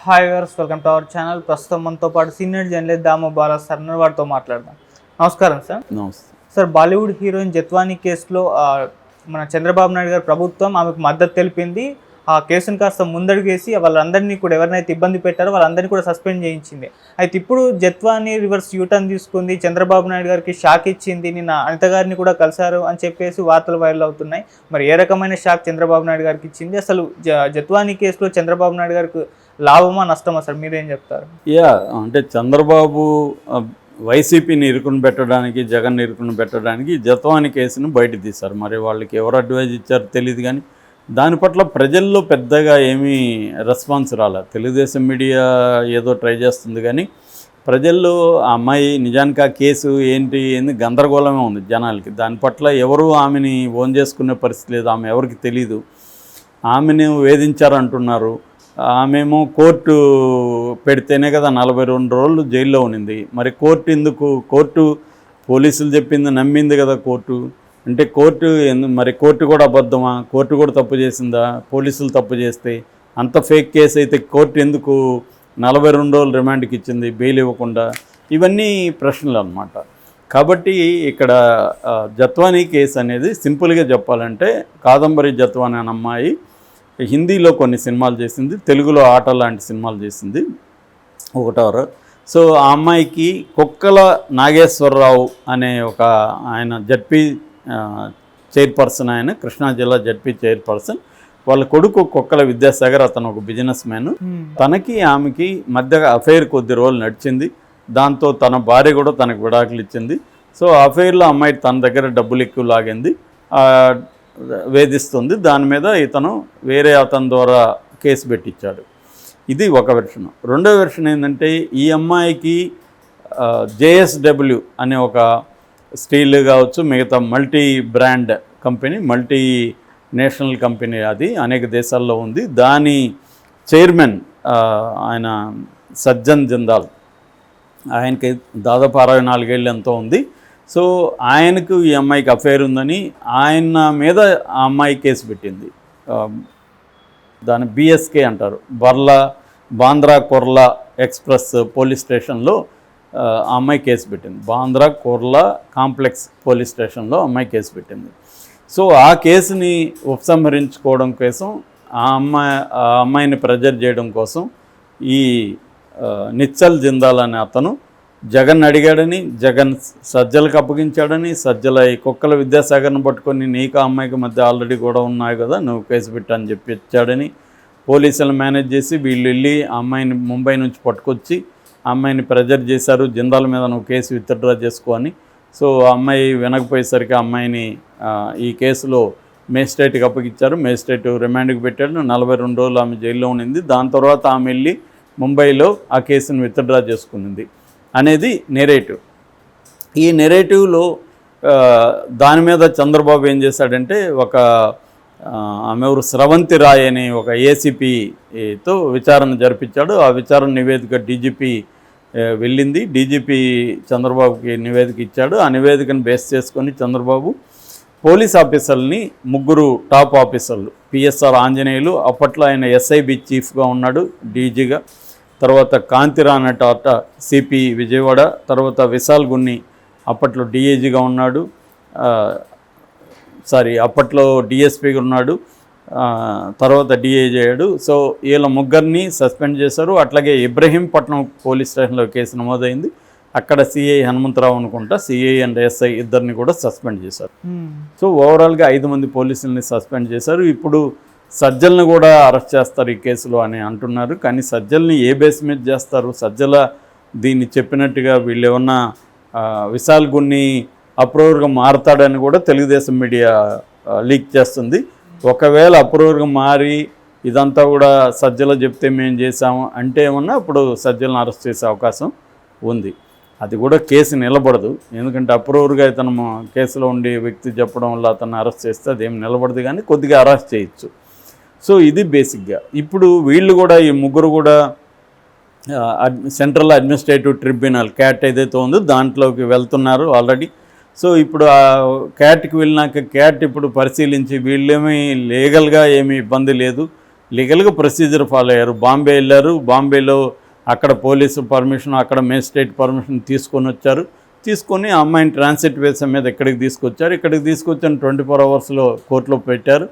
Hi viewers, welcome to our channel. ప్రస్తుతం మనతో పాటు సీనియర్ జర్నలిస్ట్ దాము బాలా సార్ వారితో మాట్లాడదాం. నమస్కారం సార్. నమస్తే సార్, బాలీవుడ్ హీరోయిన్ జత్వానీ కేసులో మన చంద్రబాబు నాయుడు గారి ప్రభుత్వం ఆమెకు మద్దతు తెలిపింది. ఆ కేసును కాస్త ముందడుగేసి వాళ్ళందరినీ కూడా ఎవరినైతే ఇబ్బంది పెట్టారో వాళ్ళందరినీ కూడా సస్పెండ్ చేయించింది. అయితే ఇప్పుడు జత్వానీ రివర్స్ యూటర్న్ తీసుకుంది, చంద్రబాబు నాయుడు గారికి షాక్ ఇచ్చింది. నిన్న అనిత గారిని కూడా కలిశారు అని చెప్పేసి వార్తలు వైరల్ అవుతున్నాయి. మరి ఏ రకమైన షాక్ చంద్రబాబు నాయుడు గారికి ఇచ్చింది? అసలు జత్వానీ కేసులో చంద్రబాబు నాయుడు గారికి లాభమా నష్టమా సార్, మీరేం చెప్తారు? అంటే చంద్రబాబు వైసీపీని ఇరుకుని పెట్టడానికి, జగన్ ఇరుకుని పెట్టడానికి జత్వానీ కేసును బయట తీశారు. మరి వాళ్ళకి ఎవరు అడ్వైజ్ ఇచ్చారో తెలియదు, కానీ దాని పట్ల ప్రజల్లో పెద్దగా ఏమీ రెస్పాన్స్ రాలేదు. తెలుగుదేశం మీడియా ఏదో ట్రై చేస్తుంది, కానీ ప్రజల్లో ఆ అమ్మాయి నిజానికి ఆ కేసు ఏంటి గందరగోళమే ఉంది జనాలకి. దాని పట్ల ఎవరు ఆమెని ఓన్ చేసుకునే పరిస్థితి లేదు. ఆమె ఎవరికి తెలీదు. ఆమెను వేధించారంటున్నారు. ఆమెమో కోర్టు పెడితేనే కదా 42 రోజులు జైల్లో ఉన్నింది. మరి కోర్టు ఎందుకు? కోర్టు పోలీసులు చెప్పింది నమ్మింది కదా కోర్టు. అంటే కోర్టు మరి కోర్టు కూడా అబద్ధమా? కోర్టు కూడా తప్పు చేసిందా? పోలీసులు తప్పు చేస్తే అంత ఫేక్ కేసు అయితే కోర్టు ఎందుకు 42 రోజులు రిమాండ్కి ఇచ్చింది బెయిల్ ఇవ్వకుండా? ఇవన్నీ ప్రశ్నలు అన్నమాట. కాబట్టి ఇక్కడ జత్వానీ కేసు అనేది సింపుల్గా చెప్పాలంటే, కాదంబరి జత్వానీ అనే అమ్మాయి హిందీలో కొన్ని సినిమాలు చేసింది, తెలుగులో ఆట లాంటి సినిమాలు చేసింది ఒకటవరు. సో ఆ అమ్మాయికి కుక్కల నాగేశ్వరరావు అనే ఒక ఆయన జడ్పీ చైర్పర్సన్, ఆయన కృష్ణా జిల్లా జడ్పీ చైర్పర్సన్, వాళ్ళ కొడుకు కుక్కల విద్యాసాగర్, అతను ఒక బిజినెస్ మ్యాన్. తనకి ఆమెకి మధ్య అఫైర్ కొద్ది రోజులు నడిచింది. దాంతో తన భార్య కూడా తనకు విడాకులు ఇచ్చింది. సో అఫైర్లో అమ్మాయి తన దగ్గర డబ్బులు ఎక్కువ లాగింది, వేధిస్తుంది. దాని మీద ఇతను వేరే అతని ద్వారా కేసు పెట్టించాడు. ఇది ఒక వెర్షన్. రెండో వెర్షన్ ఏంటంటే, ఈ అమ్మాయికి JSW అనే ఒక స్టీల్ కావచ్చు, మిగతా multi brand company, multi national company, అది అనేక దేశాల్లో ఉంది. దాని చైర్మన్ ఆయన సజ్జన్ జిందాల్, ఆయనకి దాదాపు 64 ఏళ్ళు ఎంతో ఉంది. సో ఆయనకు ఈ అమ్మాయికి అఫైర్ ఉందని ఆయన మీద ఆ అమ్మాయి కేసు పెట్టింది. దాని BSK అంటారు, బాంద్రా కుర్లా ఎక్స్ప్రెస్ పోలీస్ స్టేషన్లో ఆ అమ్మాయి కేసు పెట్టింది. బాంద్రా కుర్లా కాంప్లెక్స్ పోలీస్ స్టేషన్లో అమ్మాయి కేసు పెట్టింది. సో ఆ కేసుని ఉపసంహరించుకోవడం కోసం, ఆ అమ్మాయిని ప్రెజర్ చేయడం కోసం ఈ నిచ్చల్ జిందాల్ అనే అతను జగన్ అడిగాడని, జగన్ సజ్జలకు అప్పగించాడని, సజ్జల ఈ కుక్కల విద్యాసాగర్ని పట్టుకొని నీకు ఆ అమ్మాయికి మధ్య ఆల్రెడీ కూడా ఉన్నాయి కదా, నువ్వు కేసు పెట్టని చెప్పి ఇచ్చాడని పోలీసులు మేనేజ్ చేసి వీళ్ళు వెళ్ళి ఆ అమ్మాయిని ముంబై నుంచి పట్టుకొచ్చి ఆ అమ్మాయిని ప్రెజర్ చేశారు. జిందాల్ మీద నువ్వు కేసు విత్డ్రా చేసుకో అని. సో ఆ అమ్మాయి వినకపోయేసరికి ఆ అమ్మాయిని ఈ కేసులో మేజిస్ట్రేట్కి అప్పగించారు. మేజిస్ట్రేట్ రిమాండ్కి పెట్టాడు. 42 రోజులు ఆమె జైల్లో ఉన్నింది. దాని తర్వాత ఆమె వెళ్ళి ముంబైలో ఆ కేసును విత్డ్రా చేసుకునింది అనేది నెరేటివ్. ఈ నెరేటివ్లో దాని మీద చంద్రబాబు ఏం చేశాడంటే, ఒక ఆమె ఎవరు స్రవంతి రాయ్ అని ఒక ACPతో విచారణ జరిపించాడు. ఆ విచారణ నివేదిక DGP వెళ్ళింది. DGP చంద్రబాబుకి నివేదిక ఇచ్చాడు. ఆ నివేదికను బేస్ చేసుకొని చంద్రబాబు పోలీస్ ఆఫీసర్ని, 3 టాప్ ఆఫీసర్లు, PSR ఆంజనేయులు, అప్పట్లో ఆయన SIB చీఫ్గా ఉన్నాడు, DGగా. తర్వాత కాంతిరాణ టాటా CP విజయవాడ, తర్వాత విశాల్ గున్ని అప్పట్లో DIGగా ఉన్నాడు, అప్పట్లో DSPగా ఉన్నాడు, తర్వాత DIG అయ్యాడు. సో వీళ్ళ 3 సస్పెండ్ చేశారు. అట్లాగే ఇబ్రహీంపట్నం పోలీస్ స్టేషన్లో కేసు నమోదైంది. అక్కడ CI హనుమంతరావు అనుకుంటా, CI అండ్ SI ఇద్దరిని కూడా సస్పెండ్ చేశారు. సో ఓవరాల్గా 5 మంది పోలీసుల్ని సస్పెండ్ చేశారు. ఇప్పుడు సజ్జల్ని కూడా అరెస్ట్ చేస్తారు ఈ కేసులో అని అంటున్నారు. కానీ సజ్జల్ని ఏ బేస్ మీద చేస్తారు? సజ్జల దీన్ని చెప్పినట్టుగా వీళ్ళు ఏమన్నా విశాల్ గున్ని అప్రూవర్గా మారతాడని కూడా తెలుగుదేశం మీడియా లీక్ చేస్తుంది. ఒకవేళ అప్రూవర్గా మారి ఇదంతా కూడా సజ్జల చెప్తే మేము చేసాము అంటే ఏమన్నా అప్పుడు సజ్జలను అరెస్ట్ చేసే అవకాశం ఉంది. అది కూడా కేసు నిలబడదు. ఎందుకంటే అప్రూవర్గా ఇతను కేసులో ఉండి వ్యక్తి చెప్పడం వల్ల అతను అరెస్ట్ చేస్తే అదేం నిలబడదు, కానీ కొద్దిగా అరెస్ట్ చేయొచ్చు. సో ఇది బేసిక్గా. ఇప్పుడు వీళ్ళు కూడా, ఈ 3 కూడా సెంట్రల్ అడ్మినిస్ట్రేటివ్ ట్రిబ్యునల్ క్యాట్ ఏదైతే ఉందో దాంట్లోకి వెళ్తున్నారు ఆల్రెడీ. సో ఇప్పుడు ఆ క్యాట్కి వెళ్ళినాక క్యాట్ ఇప్పుడు పరిశీలించి వీళ్ళేమీ లీగల్గా ఏమీ ఇబ్బంది లేదు, లీగల్గా ప్రొసీజర్ ఫాలో అయ్యారు. బాంబే వెళ్ళారు, బాంబేలో అక్కడ పోలీసు పర్మిషన్, అక్కడ మేజిస్ట్రేట్ పర్మిషన్ తీసుకొని వచ్చారు. తీసుకొని ఆ అమ్మాయిని ట్రాన్సిట్ వేసా మీద ఇక్కడికి తీసుకొచ్చారు. ఇక్కడికి తీసుకొచ్చిన 24 అవర్స్లో కోర్టులో పెట్టారు.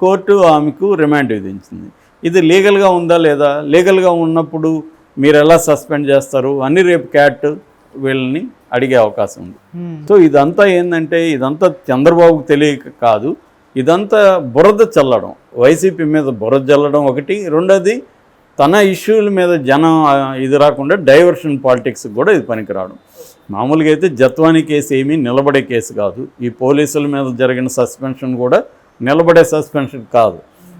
కోర్టు ఆమెకు రిమాండ్ విధించింది. ఇది లీగల్గా ఉందా లేదా? లీగల్గా ఉన్నప్పుడు మీరు ఎలా సస్పెండ్ చేస్తారు అని రేపు క్యాట్ వీళ్ళని అడిగే అవకాశం ఉంది. సో ఇదంతా ఏంటంటే ఇదంతా చంద్రబాబుకు తెలియక కాదు, ఇదంతా బురద చల్లడం, వైసీపీ మీద బురద చల్లడం ఒకటి. రెండోది తన ఇష్యూల మీద జనం ఇది రాకుండా డైవర్షన్ పాలిటిక్స్కి కూడా ఇది పనికిరావడం. మామూలుగా అయితే జత్వానీ కేసు ఏమీ నిలబడే కేసు కాదు. ఈ పోలీసుల మీద జరిగిన సస్పెన్షన్ కూడా నిలబడే సస్పెన్షన్ కాదు.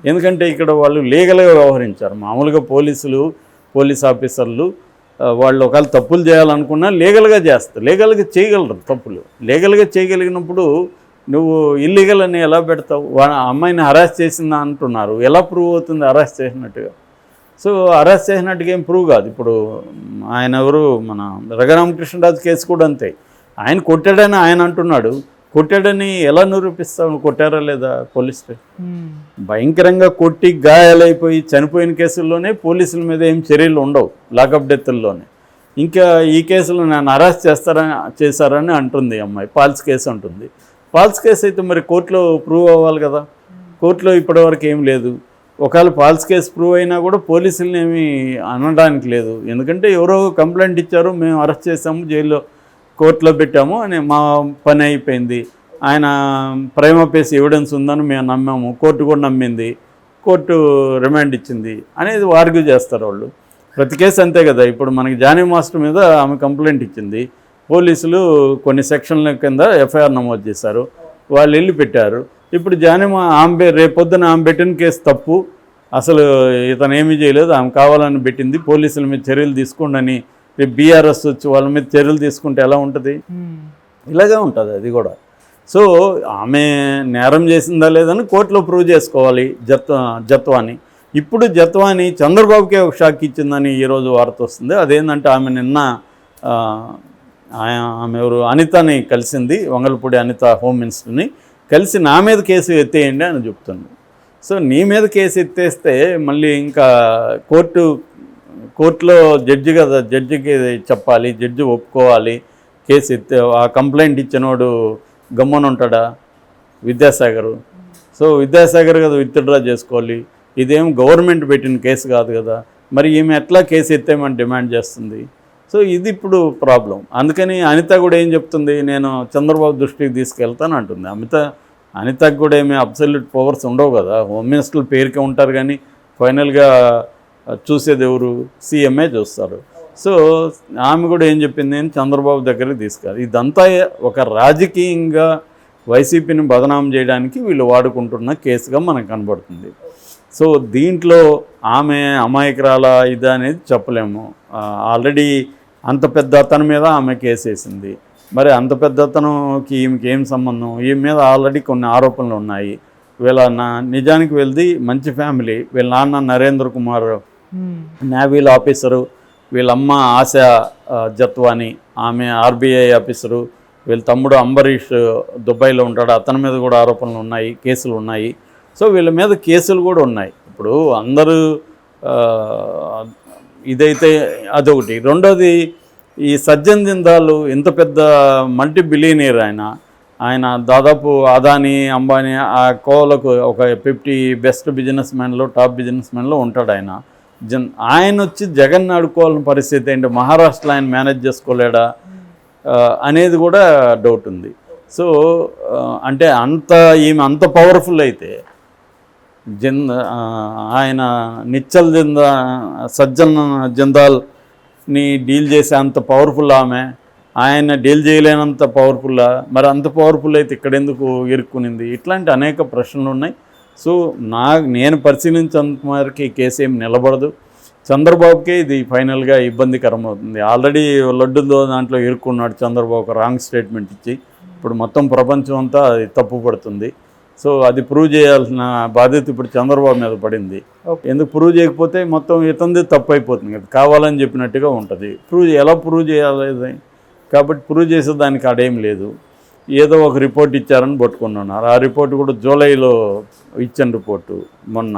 ఎందుకంటే ఇక్కడ వాళ్ళు లీగల్గా వ్యవహరించారు. మామూలుగా పోలీస్ ఆఫీసర్లు వాళ్ళు ఒకవేళ తప్పులు చేయాలనుకున్నా లీగల్గా చేస్తారు, లీగల్గా చేయగలరు. తప్పులు లీగల్గా చేయగలిగినప్పుడు నువ్వు ఇల్లీగల్ అని ఎలా పెడతావు? అమ్మాయిని అరెస్ట్ చేసిందా అంటున్నారు, ఎలా ప్రూవ్ అవుతుంది అరెస్ట్ చేసినట్టుగా? సో అరెస్ట్ చేసినట్టుగా ఏం ప్రూవ్ కాదు. ఇప్పుడు ఆయన ఎవరు, మన రఘురామకృష్ణరాజు కేసు కూడా అంతే. ఆయన కొట్టాడని ఆయన అంటున్నాడు, కొట్టాడని ఎలా నిరూపిస్తావు? కొట్టారా లేదా? పోలీస్ భయంకరంగా కొట్టి గాయాలైపోయి చనిపోయిన కేసుల్లోనే పోలీసుల మీద ఏం చర్యలు ఉండవు, లాకప్ డెత్తుల్లోనే. ఇంకా ఈ కేసులో నన్ను అరెస్ట్ చేశారని అంటుంది అమ్మాయి, ఫాల్స్ కేసు అంటుంది. ఫాల్స్ కేసు అయితే మరి కోర్టులో ప్రూవ్ అవ్వాలి కదా. కోర్టులో ఇప్పటివరకు ఏం లేదు. ఒకవేళ ఫాల్స్ కేసు ప్రూవ్ అయినా కూడా పోలీసులను ఏమీ అనడానికి లేదు. ఎందుకంటే ఎవరో కంప్లైంట్ ఇచ్చారు, మేము అరెస్ట్ చేసాము, జైల్లో కోర్టులో పెట్టాము అని మా పని అయిపోయింది. ఆయన ప్రైమా ఫేసి ఎవిడెన్స్ ఉందని మేము నమ్మాము, కోర్టు కూడా నమ్మింది, కోర్టు రిమాండ్ ఇచ్చింది అనేది ఆర్గ్యూ చేస్తారు వాళ్ళు. ప్రతి కేసు అంతే కదా. ఇప్పుడు మనకి జానీ మాస్టర్ మీద ఆమె కంప్లైంట్ ఇచ్చింది, పోలీసులు కొన్ని సెక్షన్ల కింద ఎఫ్ఐఆర్ నమోదు చేశారు, వాళ్ళు వెళ్ళి పెట్టారు. ఇప్పుడు ఆమె రేపొద్దున ఆమె పెట్టిన కేసు తప్పు, అసలు ఇతను ఏమీ చేయలేదు, ఆమె కావాలని పెట్టింది, పోలీసుల మీద చర్యలు తీసుకోండి అని రేపు బీఆర్ఎస్ వచ్చి వాళ్ళ మీద చర్యలు తీసుకుంటే ఎలా ఉంటుంది? ఇలాగే ఉంటుంది అది కూడా. సో ఆమె నేరం చేసిందా లేదని కోర్టులో ప్రూవ్ చేసుకోవాలి జత్వాని. ఇప్పుడు జత్వాని చంద్రబాబుకే ఒక షాక్ ఇచ్చిందని ఈరోజు వార్త వస్తుంది. అదేంటంటే ఆమె నిన్న ఆమె ఎవరు అనితని కలిసింది, వంగలపూడి అనిత హోమ్ మినిస్టర్ని కలిసి నా మీద కేసు ఎత్తేయండి అని చెప్తుంది. సో నీ మీద కేసు ఎత్తేస్తే మళ్ళీ ఇంకా కోర్టులో జడ్జి కదా, జడ్జికి చెప్పాలి, జడ్జి ఒప్పుకోవాలి కేసు ఎత్తే. ఆ కంప్లైంట్ ఇచ్చినోడు గమ్మున ఉంటాడా? విద్యాసాగర్. సో విద్యాసాగర్ కదా విత్డ్రా చేసుకోవాలి. ఇదేం గవర్నమెంట్ పెట్టిన కేసు కాదు కదా, మరి ఈమె ఎట్లా కేసు ఎత్తేమని డిమాండ్ చేస్తుంది? సో ఇది ఇప్పుడు ప్రాబ్లం. అందుకని అనిత కూడా ఏం చెప్తుంది, నేను చంద్రబాబు దృష్టికి తీసుకెళ్తాను అంటుంది. అనితకు కూడా ఏమీ అబ్సల్యూట్ పవర్స్ ఉండవు కదా, హోమ్ మినిస్టర్ల పేరుకే ఉంటారు కానీ ఫైనల్గా చూసేది ఎవరు? సీఎంఏ చూస్తారు. సో ఆమె కూడా ఏం చెప్పింది, నేను చంద్రబాబు దగ్గరికి తీసుకెళ్ళాలి. ఇదంతా ఒక రాజకీయంగా వైసీపీని బదనాం చేయడానికి వీళ్ళు వాడుకుంటున్న కేసుగా మనకు కనబడుతుంది. సో దీంట్లో ఆమె అమాయకురాల ఇది అనేది చెప్పలేము. ఆల్రెడీ అంత పెద్ద అతని మీద ఆమె కేసు వేసింది. మరి అంత పెద్ద అతనుకి ఈమెకి ఏం సంబంధం? ఈమె మీద ఆల్రెడీ కొన్ని ఆరోపణలు ఉన్నాయి. వీళ్ళ నిజానికి వెళ్ళి మంచి ఫ్యామిలీ. వీళ్ళ నాన్న నరేంద్ర కుమార్ నేవీల్ ఆఫీసరు, వీళ్ళమ్మ ఆశ జత్వాని ఆమె ఆర్బీఐ ఆఫీసరు, వీళ్ళ తమ్ముడు అంబరీష్ దుబాయ్లో ఉంటాడు, అతని మీద కూడా ఆరోపణలు ఉన్నాయి, కేసులు ఉన్నాయి. సో వీళ్ళ మీద కేసులు కూడా ఉన్నాయి. ఇప్పుడు అందరూ ఇదైతే అదొకటి. రెండోది ఈ సజ్జన్ జిందాల్ ఇంత పెద్ద మల్టీ బిలియనీర్ ఆయన దాదాపు అదానీ అంబానీ ఆ కోవలకు ఒక 50 బెస్ట్ బిజినెస్ మ్యాన్లో టాప్ బిజినెస్ మ్యాన్లో ఉంటాడు ఆయన. ఆయన వచ్చి జగన్ ఆడుకోవాలని పరిస్థితి ఏంటి? మహారాష్ట్రలో ఆయన మేనేజ్ చేసుకోలేడా అనేది కూడా డౌట్ ఉంది. సో అంటే ఈమె అంత పవర్ఫుల్ అయితే ఆయన నిచ్చల్ సజ్జన్ జిందాల్ని డీల్ చేసే అంత పవర్ఫుల్ ఆమె, ఆయన డీల్ చేయలేనంత పవర్ఫుల్లా? మరి అంత పవర్ఫుల్ అయితే ఇక్కడ ఎందుకు ఇరుక్కునింది? ఇట్లాంటి అనేక ప్రశ్నలు ఉన్నాయి. సో నేను పరిశీలించేంత వరకు ఈ కేసు ఏం నిలబడదు. చంద్రబాబుకే ఇది ఫైనల్గా ఇబ్బందికరం అవుతుంది. ఆల్రెడీ లడ్డులో దాంట్లో ఇరుక్కున్నాడు చంద్రబాబు, ఒక రాంగ్ స్టేట్మెంట్ ఇచ్చి. ఇప్పుడు మొత్తం ప్రపంచం అంతా అది తప్పు పడుతుంది. సో అది ప్రూవ్ చేయాల్సిన బాధ్యత ఇప్పుడు చంద్రబాబు మీద పడింది. ఎందుకు ప్రూవ్ చేయకపోతే మొత్తం ఇతంది తప్పు అయిపోతుంది కదా, కావాలని చెప్పినట్టుగా ఉంటుంది. ఎలా ప్రూవ్ చేయాలి? కాబట్టి ప్రూవ్ చేసేదానికి అడేం లేదు. ఏదో ఒక రిపోర్ట్ ఇచ్చారని పట్టుకున్నారు. ఆ రిపోర్ట్ కూడా జూలైలో ఇచ్చిన రిపోర్టు మొన్న.